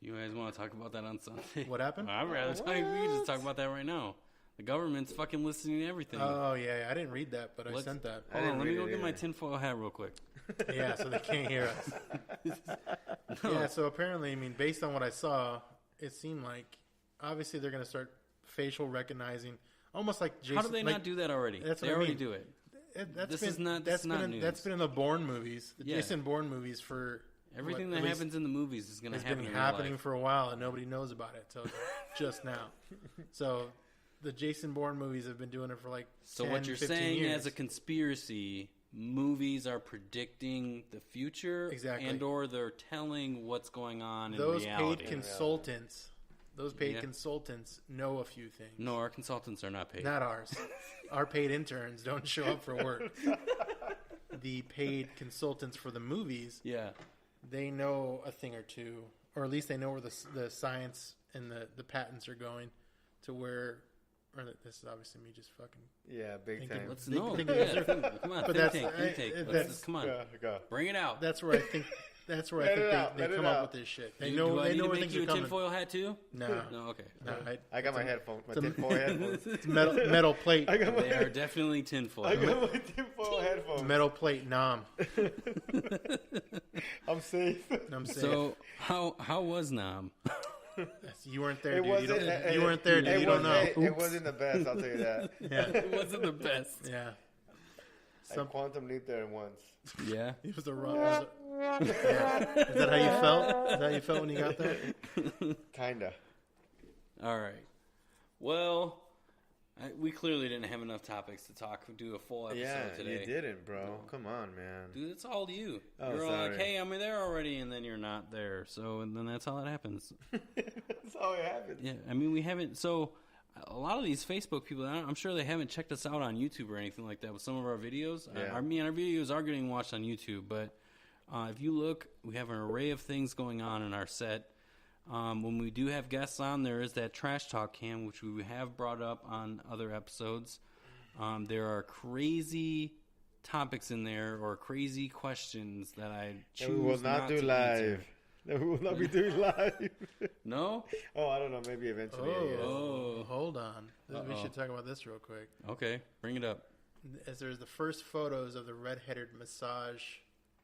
You guys want to talk about that on Sunday? What happened? I'd rather talk. We can just talk about that right now. The government's fucking listening to everything. Oh yeah, I didn't read that, but I Let's- sent that. I Hold on, didn't let me read go it get my either. tinfoil hat real quick. Yeah, so they can't hear us. Yeah, so apparently, I mean, based on what I saw, it seemed like obviously they're going to start facial recognizing, almost like Jason. How do they like, not do that already? That's what They I already mean. do it. That's This been, is not- that's this is not been news. that's been in the Bourne movies, the Yeah. Jason Bourne movies for Everything what, that at least happens in the movies is going to has happen been in real happening life. for a while, and nobody knows about it till just now. So the Jason Bourne movies have been doing it for like So 10, what you're 15 saying years. as a conspiracy, movies are predicting the future, Exactly. and or they're telling what's going on those in reality. paid consultants, those paid Yeah. consultants know a few things. No, our consultants are not paid. Not ours. Our paid interns don't show up for work. The paid consultants for the movies, Yeah. they know a thing or two, or at least they know where the science and the patents are going, to where. Or this is obviously me just fucking. Yeah, big Thinking time. Let's Think- know. think- Yeah, come on, But think that's- tank, think tank. Let's that's- just, come on, Go. bring it out. That's where I think. That's where I Let think it out, they let it come out. up with this shit. They do, know. do I They need know to where make things you are a coming. tinfoil hat too? No, No, okay. no. I got my headphones, my it's a- tinfoil headphones. It's metal plate. I got They are my, definitely tinfoil. I got my tinfoil headphones. Metal plate. Nom. I'm safe. I'm saying. So how was Nam? You weren't there, It dude. You, wasn't. don't, you weren't there, dude. You don't know. It wasn't the best. I'll tell you that. Yeah, It wasn't the best. yeah. I quantum leaped there once. Yeah. It was the wrong. Yeah. Is that how you felt? Is that how you felt when you got there? Kinda. All right. Well, we clearly didn't have enough topics to do a full episode Yeah, today. you didn't, bro. Come on, man. Dude, it's all you. Oh, You're all like, sorry. hey, I'm there already, and then you're not there. So, and then that's how it happens. That's how it happens. Yeah, I mean, we haven't. So, a lot of these Facebook people, I'm sure they haven't checked us out on YouTube or anything like that with some of our videos. Yeah. Our videos are getting watched on YouTube, but if you look, we have an array of things going on in our set. When we do have guests on, there is that trash talk cam, which we have brought up on other episodes. There are crazy topics in there or crazy questions that I choose And we will not do to live. answer. No, we will not be doing live. No? Oh, I don't know. Maybe eventually. I guess. Oh. Hold on. We Uh-oh. should talk about this real quick. Okay, bring it up. As there's the first photos of the red-headed massage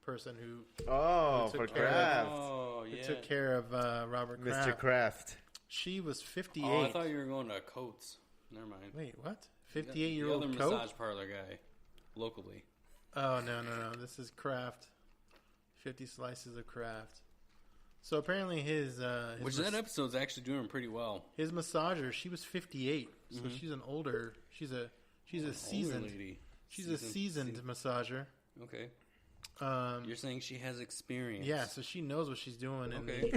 person who Oh, Who for took care of- Kraft. Oh, who yeah. took care of Robert Kraft. Mr. Kraft. She was 58. Oh, I thought you were going to Coates. Never mind. Wait, what? The 58-year-old other Coke? massage parlor guy, locally. Oh, no. This is Kraft. 50 slices of Kraft. So apparently his Which that episode's actually doing pretty well. his massager, she was 58. So she's an older, she's a seasoned, Older lady. she's a seasoned massager. Okay. Um, You're saying she has experience. yeah, so she knows what she's doing Okay.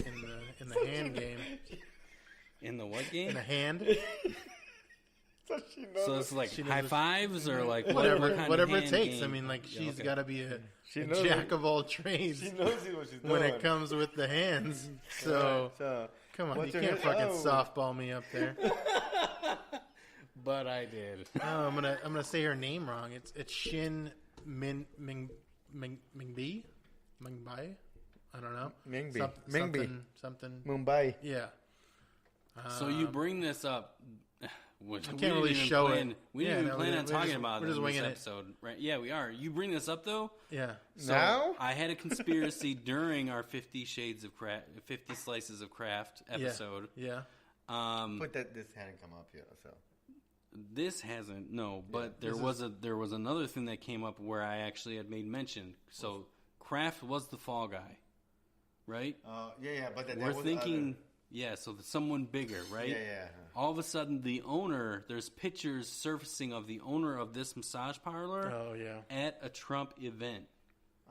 in the hand game. In the what In game? the hand, So she knows. So it's like She knows high what- fives or like what whatever kind whatever of it hand takes. game? I mean, like Yeah, she's okay. got to be a She a knows jack of all trades she knows what she's doing. when it comes with the hands. So So, come on, what's you your can't hand- fucking oh. softball me up there. But I did. Oh, I'm gonna say her name wrong. It's Shin Mingbi. Mingbai? I don't know. Mingbi. Something. Mumbai. Yeah. So you bring this up. We can't didn't really even show plan, it. We Yeah, didn't no, even plan on we're talking just- about we're it just in this winging it. episode, right? Yeah, we are. You bring this up though. Yeah. So Now? I had a conspiracy during our 50 Shades of Craft, 50 Slices of Craft episode. Yeah. But this hadn't come up yet, so. This hasn't, no. But there was another thing that came up where I actually had made mention. So Kraft was the fall guy, right? Yeah, but we're thinking, so someone bigger, right? Yeah. All of a sudden, the owner, there's pictures surfacing of the owner of this massage parlor at a Trump event.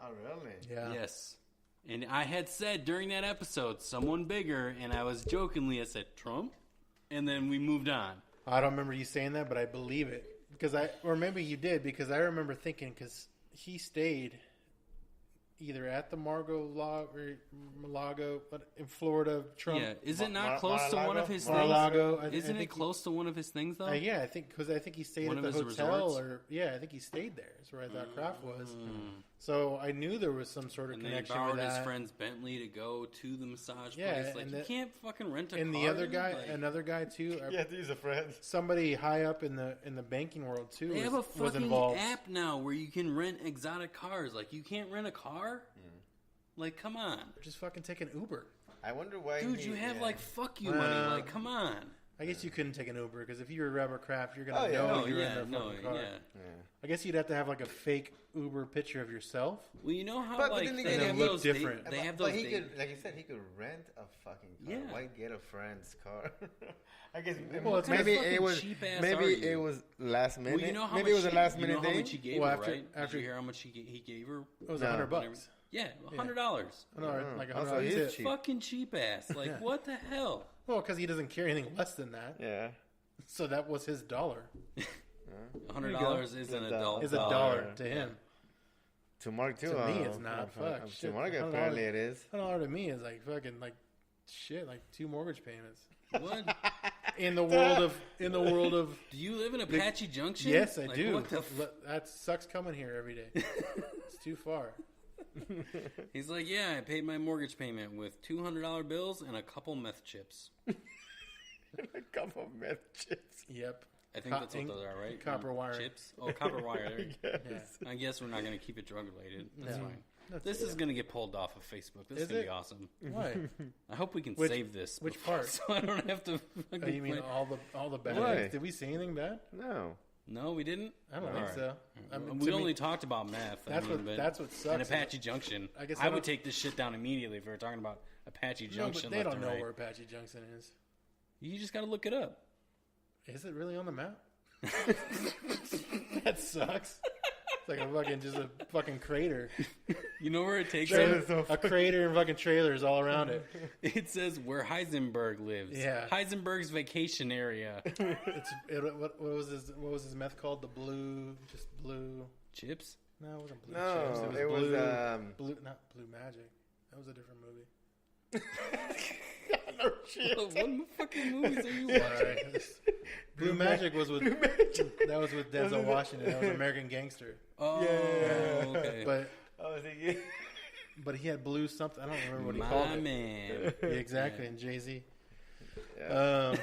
Oh, really? Yeah. Yes. And I had said during that episode, someone bigger, and I said, Trump? And then we moved on. I don't remember you saying that, but I believe it. Or maybe you did, because I remember thinking, because he stayed either at the Mar-a-Lago, but in Florida, Trump. Yeah, is it not close to one of his things? Mar-a-Lago. Isn't it close to one of his things, though? Yeah, I think he stayed One at of the his hotel, resorts? I think he stayed there. That's where I thought Kraft was. So I knew there was some sort of And they connection borrowed with that. his friend's Bentley to go to the massage Yeah, place. Like, and you can't fucking rent a car. And the other guy, like, another guy too. Yeah, these are friends. Somebody high up in the banking world too. They have a was fucking involved. app now where you can rent exotic cars. Like, you can't rent a car? Like, come on. Just fucking take an Uber. I wonder why. Dude, you have, like, fuck you money. Like, come on. I guess you couldn't take an Uber because if you were Robert Kraft, you're gonna know you're in their fucking car. I guess you'd have to have like a fake Uber picture of yourself. Well, you know how But like then they again, have look those different. They have But those. he could, like you said, he could rent a fucking car. Yeah. Why get a friend's car? I guess Well, it's maybe fucking it was cheap-ass maybe argument. it was last minute. Well, you know how maybe much it was a last minute you know how thing. much he gave Well, her, after- right? after- Did you hear how much he gave her? It was No. $100. Yeah, $100. Like Also, $100. he is He's cheap. Fucking cheap ass. Like, what the hell? Well, because he doesn't carry anything less than that. Yeah. So that was his dollar. $100 is an adult. Is a dollar to him. To Mark too. To me, it's not. Fuck. To Shit. Mark, apparently it is. $100 to me is like fucking like shit, like 2 mortgage payments. What? In the world of Do you live in Apache Junction? yes, I Like, do. What the That sucks coming here every day. It's too far. He's like, yeah, I paid my mortgage payment with $200 bills and a couple meth chips. A couple of meth chips. Yep. I think that's what those are, right? Copper wire. Chips? Oh, copper wire. There. Yes. I guess we're not going to keep it drug related. That's No. fine. That's This it. is going to get pulled off of Facebook. This is Is going to be it? awesome. Why? I hope we can Which- save this. which before- part? So I don't have to fucking Oh, you mean play- all the bad Why? things? Did we say anything bad? No. No, we didn't? I don't All think right. so. I mean, We to only me, talked about meth. that's but what sucks. and Apache Junction. I guess I I would don't- take this shit down immediately if we were talking about Apache No, Junction. but they left don't and know right. where Apache Junction is. You just got to look it up. Is it really on the map? That sucks. It's like a fucking crater. You know where it takes That you? is so A crater and fucking trailers all around it. It says where Heisenberg lives. Yeah. Heisenberg's vacation area. What was his meth called? The blue Chips? No, it wasn't blue No, chips. it was, blue not blue magic. That was a different movie. no shit. What fucking movies are you All watching? right. Blue Magic was with that was with Denzel Washington. That was American Gangster. Oh, Yeah. okay. But I was thinking. but he had blue something. I don't remember what he called My it. man. Yeah, exactly, and Jay-Z. Yeah.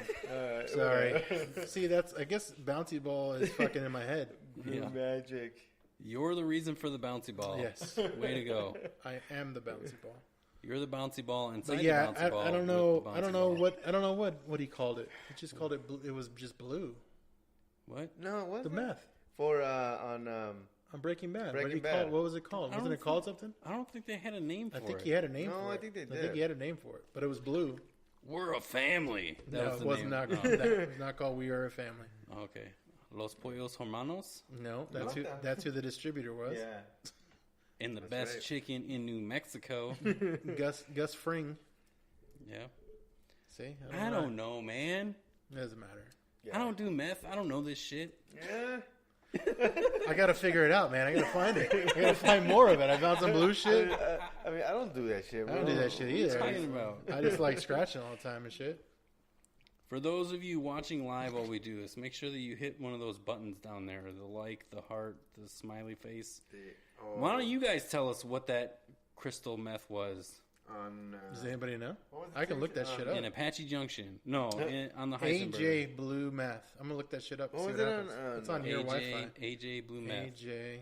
Sorry. See, I guess bouncy ball is fucking in my head. Blue Yeah. magic. You're the reason for the bouncy ball. Yes, Way to go. I am the bouncy ball. You're the bouncy ball inside But yeah, the bouncy ball. I don't with know. the I don't bouncy know ball. what he called it. He just called it. Blue. It was just blue. What? No, what? The meth For on on Breaking Bad. Breaking What, Bad. what was it called? I Wasn't don't it called think- something? I don't think they had a name for I think it. he had a name No, for it. I think they I did. think he had a name for it, but it was blue. We're a family. That No, was the it was name. not. Oh, It was not called We Are a Family. okay. Los Pollos Hermanos No, No. that's who the distributor was. yeah. and the That's best right. chicken in New Mexico. Gus Fring. Yeah. See, I don't know, man. It doesn't matter. Yeah. I don't do meth. I don't know this shit. Yeah. I gotta figure it out, man. I gotta find it. I gotta find more of it. I found some blue shit. I mean, I don't do that shit. I don't do that shit What are either. you talking about? I just like scratching all the time and shit. For those of you watching live while we do this, make sure that you hit one of those buttons down there. The like, the heart, the smiley face. Why don't you guys tell us what that crystal meth was? On, Does anybody know? what was the I can thing? look that shit up. In Apache Junction. No, on the Heisenberg. AJ Blue Meth. I'm gonna look that shit up. And What see was what it happens. on, It's on your Wi-Fi. AJ Blue Meth. AJ.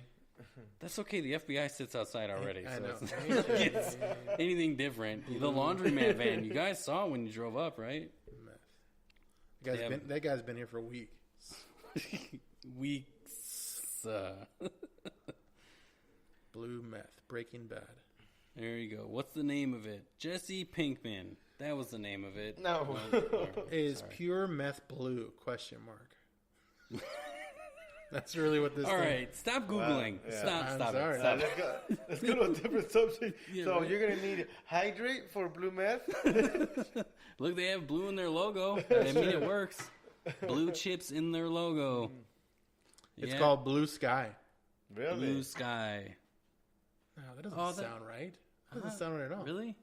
That's okay. The FBI sits outside already. I so know. it's it's anything different. The laundromat van. You guys saw when you drove up, right? Meth. That guy's been here for a week. Weeks. Blue Meth, Breaking Bad. There you go. What's the name of it? Jesse Pinkman. That was the name of it. No. Is pure meth blue? Question mark. That's really what this. All right, stop googling. yeah. Stop sorry. it. Stop Let's go to a different subject. Yeah, So right. you're gonna need hydrate for blue meth. Look, they have blue in their logo. I mean, it works. Blue chips in their logo. It's Yeah. called Blue Sky. Really? Blue Sky. No, that doesn't sound right. That doesn't sound right at all. Really?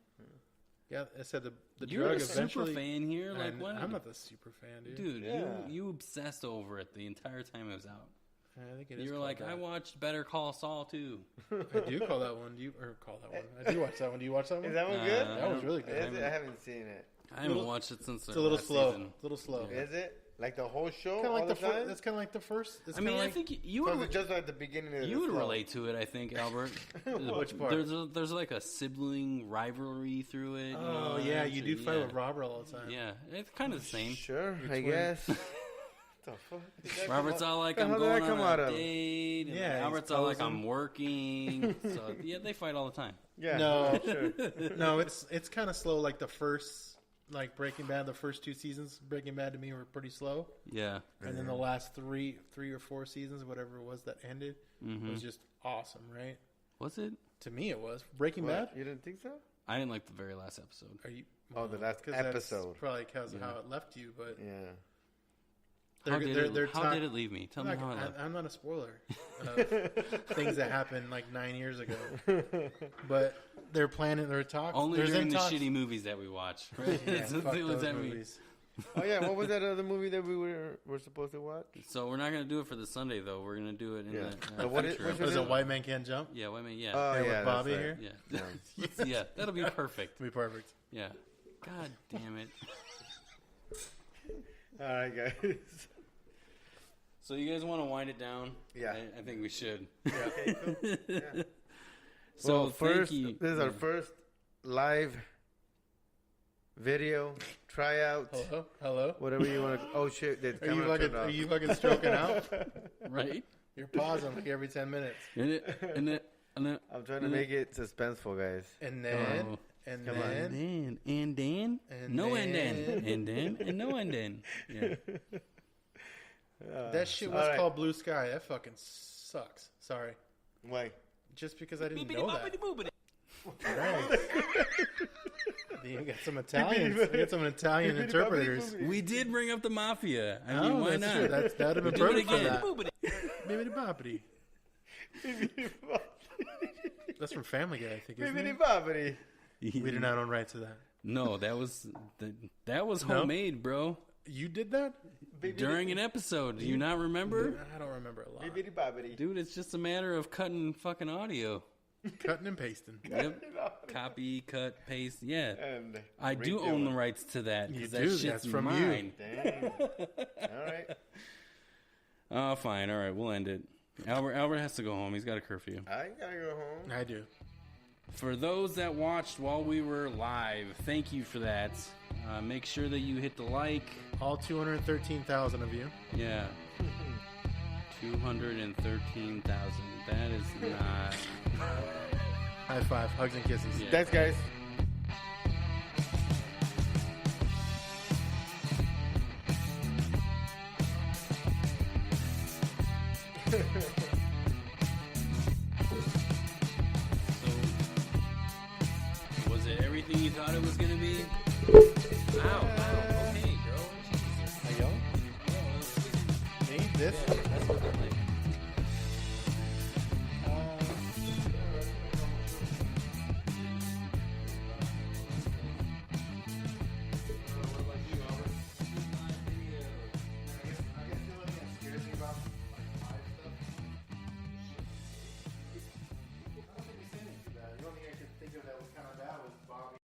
Yeah, it said the You're drug a super eventually. fan here. Like, what? I'm not the super fan, dude. Dude, Yeah. you obsessed over it the entire time it was out. I think it is. You were called like, that. I watched Better Call Saul too. I do call that one. I do watch that one. Do you watch that one? Is that one good? That was really good. Is it? I haven't seen it. I haven't watched it since It's a little last slow. season. A little slow. Is it? Like the whole show? Kind of like all the the time? That's kind of like the first. It's I mean, kinda I like, think you So would it's just like the beginning of you the would flow. relate to it. I think, Albert. Which part? There's like a sibling rivalry through it. Oh yeah, you do fight with Robert all the time. Yeah, it's kind of the same. Sure, Your I twin. guess. The fuck? Did that Robert's come all like, the I'm hell did that going come on out a of? date. And Yeah, he's Albert's all like, posing. I'm working. So, yeah, they fight all the time. Yeah. No. Sure. No, it's kind of slow. Like the first, like Breaking Bad, the first 2 seasons, Breaking Bad to me were pretty slow, Yeah. and then the last three or 4 seasons, whatever it was that ended, was just awesome. Right? Was it? To me, it was Breaking What? Bad. You didn't think so? I didn't like the very last episode. Are you? Oh, the last 'cause that's episode. Probably because of how it left you, but Yeah. How did talk- it leave me? Tell me how it left. I'm not a spoiler of things that happened like 9 years ago, but they're planning. They're talking. Only there's during in the talks. shitty movies that we watch. Right? Yeah, That's the fuck thing those that we- movies. Oh yeah, what was that other movie that we were supposed to watch? So we're not gonna do it for the Sunday though. We're gonna do it in Yeah. the But what is- future. what's Was your it White Man Can't Jump? Yeah, wait a minute. Yeah, Oh With yeah, Bobby that's right. here. yeah, yeah. That'll be perfect. It'd be perfect. Yeah. God damn it. All right, guys. So you guys want to wind it down? Yeah. I think we should. Okay, cool. Yeah. So Well, first, thank you. this is our first live video tryout. Hello. Whatever you want to. Oh shit! The Are you camera fucking? turned off. Are you fucking stroking out? Right. You're pausing like every 10 minutes, And then I'm trying to make it suspenseful, guys. and then Oh. and Come on. then and then And no then- and then and no and then. Yeah. that shit all was right. called Blue Sky. That fucking sucks. Sorry, Why? just because I didn't know that. You got some Italians. You got some Italian interpreters. We did bring up the mafia. I Oh, mean, why that's not? true. That'd have been Do it perfect for again. that. Bibbidi boppity. That's from Family Guy, I think. Isn't Bibbidi it? bobbidi. We do not own rights to that. No, that was No? homemade, bro. You did that? During an episode. Do you not remember? I don't remember a lot. Bibbidi bobbidi. Dude, it's just a matter of cutting fucking audio. Cutting and pasting. Yep. Copy, cut, paste. Yeah. And I do redo own it. the rights to that. 'cause You that do, shit's that's from you. mine. Dang. All right. Oh, fine. All right, we'll end it. Albert has to go home. He's got a curfew. I gotta go home. I do. For those that watched while we were live, thank you for that. Make sure that you hit the like. All 213,000 of you. Yeah. 213,000. That is not. High five. Hugs and kisses. Yeah. Thanks, guys.